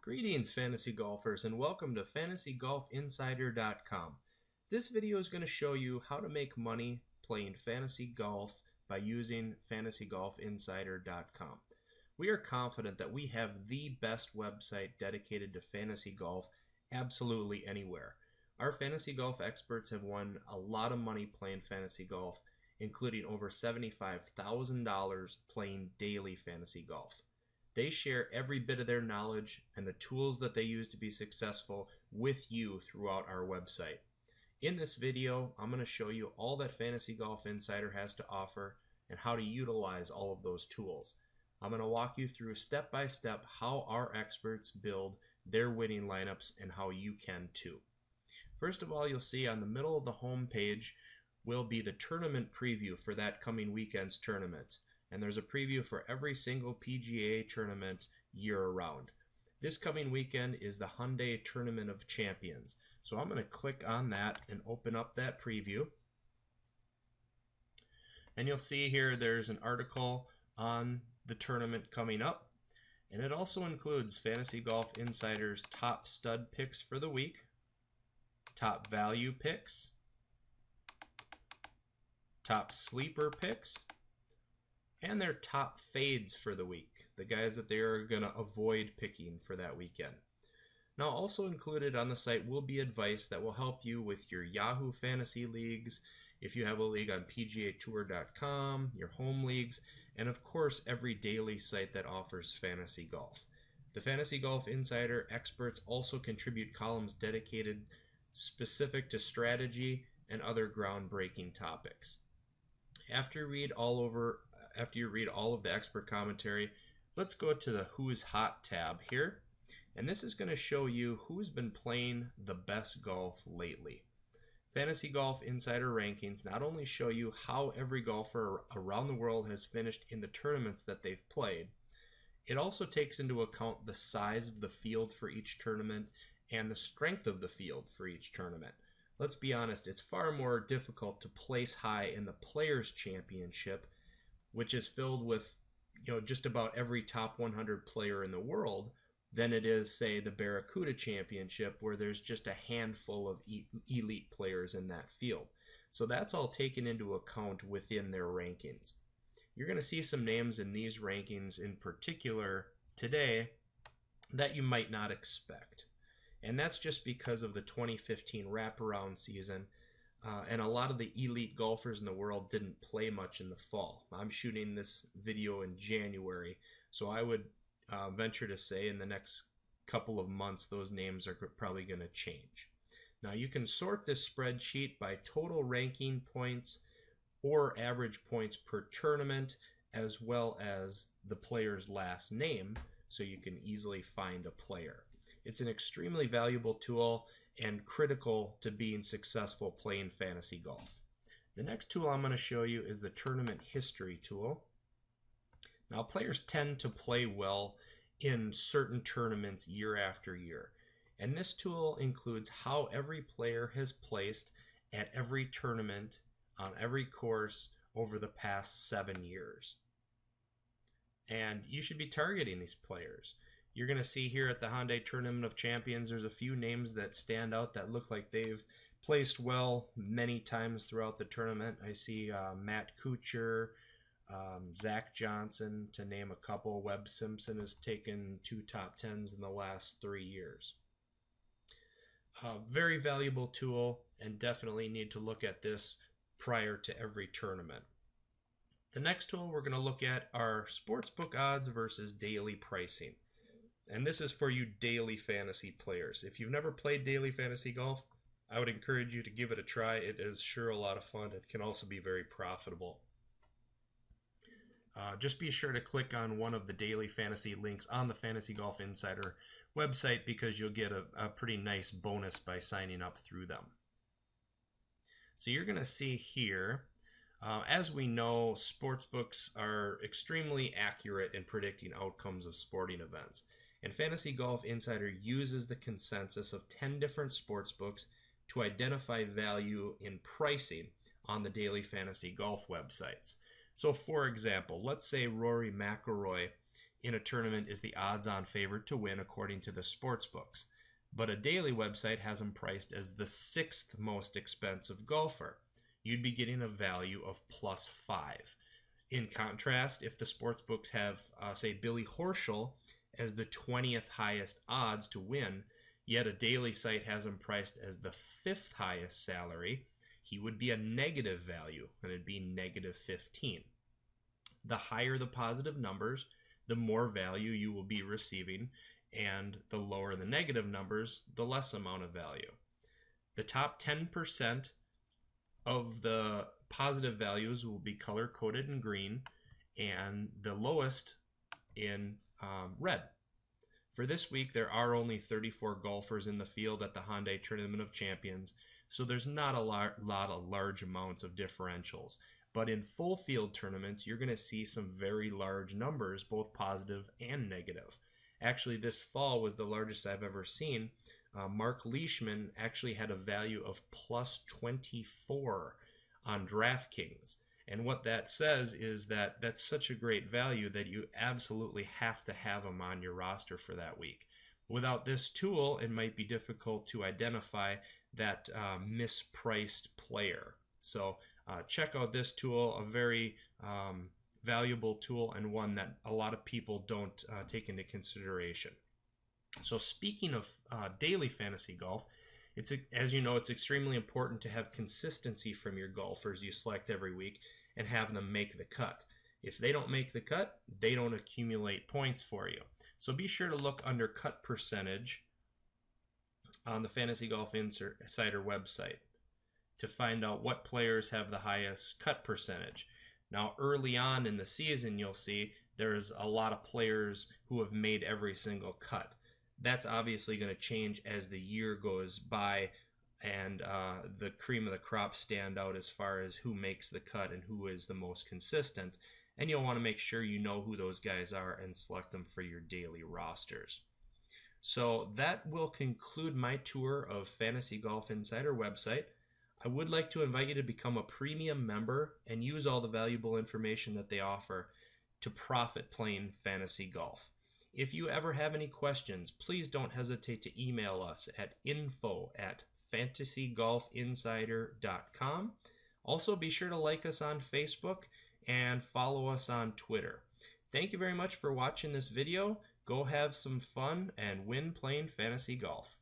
Greetings, fantasy golfers, and welcome to FantasyGolfInsider.com. This video is going to show you how to make money playing fantasy golf by using FantasyGolfInsider.com. We are confident that we have the best website dedicated to fantasy golf absolutely anywhere. Our fantasy golf experts have won a lot of money playing fantasy golf, including over $75,000 playing daily fantasy golf. They share every bit of their knowledge and the tools that they use to be successful with you throughout our website. In this video, I'm going to show you all that Fantasy Golf Insider has to offer and how to utilize all of those tools. I'm going to walk you through step by step how our experts build their winning lineups and how you can too. First of all, you'll see on the middle of the home page will be the tournament preview for that coming weekend's tournament. And there's a preview for every single PGA tournament year-round. This coming weekend is the Hyundai Tournament of Champions. So I'm going to click on that and open up that preview. And you'll see here there's an article on the tournament coming up. And it also includes Fantasy Golf Insider's top stud picks for the week, top value picks, top sleeper picks, and their top fades for the week, the guys that they are going to avoid picking for that weekend. Now, also included on the site will be advice that will help you with your Yahoo Fantasy Leagues, if you have a league on PGAtour.com, your home leagues, and of course every daily site that offers fantasy golf. The Fantasy Golf Insider experts also contribute columns dedicated specific to strategy and other groundbreaking topics. After you read all of the expert commentary, let's go to the Who's Hot tab here. And this is going to show you who's been playing the best golf lately. Fantasy Golf Insider rankings not only show you how every golfer around the world has finished in the tournaments that they've played, it also takes into account the size of the field for each tournament and the strength of the field for each tournament. Let's be honest, it's far more difficult to place high in the Players' Championship, which is filled with just about every top 100 player in the world, than it is, say, the Barracuda Championship, where there's just a handful of elite players in that field. So that's all taken into account within their rankings. You're going to see some names in these rankings in particular today that you might not expect. And that's just because of the 2015 wraparound season. And a lot of the elite golfers in the world didn't play much in the fall. I'm shooting this video in January, so I would venture to say in the next couple of months those names are probably going to change. Now you can sort this spreadsheet by total ranking points or average points per tournament, as well as the player's last name, so you can easily find a player. It's an extremely valuable tool and critical to being successful playing fantasy golf. The next tool I'm going to show you is the Tournament History tool. Now, players tend to play well in certain tournaments year after year, and this tool includes how every player has placed at every tournament on every course over the past 7 years. And you should be targeting these players. You're going to see here at the Hyundai Tournament of Champions, there's a few names that stand out that look like they've placed well many times throughout the tournament. I see Matt Kuchar, Zach Johnson, to name a couple. Webb Simpson has taken 2 top 10s in the last 3 years. Very valuable tool, and definitely need to look at this prior to every tournament. The next tool we're going to look at are sportsbook odds versus daily pricing. And this is for you daily fantasy players. If you've never played daily fantasy golf, I would encourage you to give it a try. It is sure a lot of fun. It can also be very profitable. Just be sure to click on one of the daily fantasy links on the Fantasy Golf Insider website, because you'll get a pretty nice bonus by signing up through them. So you're going to see here, as we know, sportsbooks are extremely accurate in predicting outcomes of sporting events. And Fantasy Golf Insider uses the consensus of 10 different sportsbooks to identify value in pricing on the daily fantasy golf websites. So for example, let's say Rory McIlroy in a tournament is the odds-on favorite to win according to the sports books. But a daily website has him priced as the 6th most expensive golfer. You'd be getting a value of +5. In contrast, if the sports books have, say, Billy Horschel as the 20th highest odds to win, yet a daily site has him priced as the 5th highest salary, he would be a negative value, and it'd be -15. The higher the positive numbers, the more value you will be receiving, and the lower the negative numbers, the less amount of value. The top 10% of the positive values will be color-coded in green, and the lowest in red. For this week, there are only 34 golfers in the field at the Hyundai Tournament of Champions, so there's not a lot of large amounts of differentials. But in full field tournaments, you're going to see some very large numbers, both positive and negative. Actually, this fall was the largest I've ever seen. Mark Leishman actually had a value of +24 on DraftKings. And what that says is that that's such a great value that you absolutely have to have him on your roster for that week. Without this tool, it might be difficult to identify that mispriced player. So check out this tool, a very valuable tool and one that a lot of people don't take into consideration. So speaking of daily fantasy golf, as you know, it's extremely important to have consistency from your golfers you select every week and have them make the cut. If they don't make the cut, they don't accumulate points for you. So be sure to look under cut percentage on the Fantasy Golf Insider website to find out what players have the highest cut percentage. Now, early on in the season, you'll see there's a lot of players who have made every single cut. That's obviously going to change as the year goes by and the cream of the crop stand out as far as who makes the cut and who is the most consistent. And you'll want to make sure you know who those guys are and select them for your daily rosters. So that will conclude my tour of Fantasy Golf Insider website. I would like to invite you to become a premium member and use all the valuable information that they offer to profit playing fantasy golf. If you ever have any questions, please don't hesitate to email us at info@fantasygolfinsider.com. Also, be sure to like us on Facebook and follow us on Twitter. Thank you very much for watching this video. Go have some fun and win playing fantasy golf.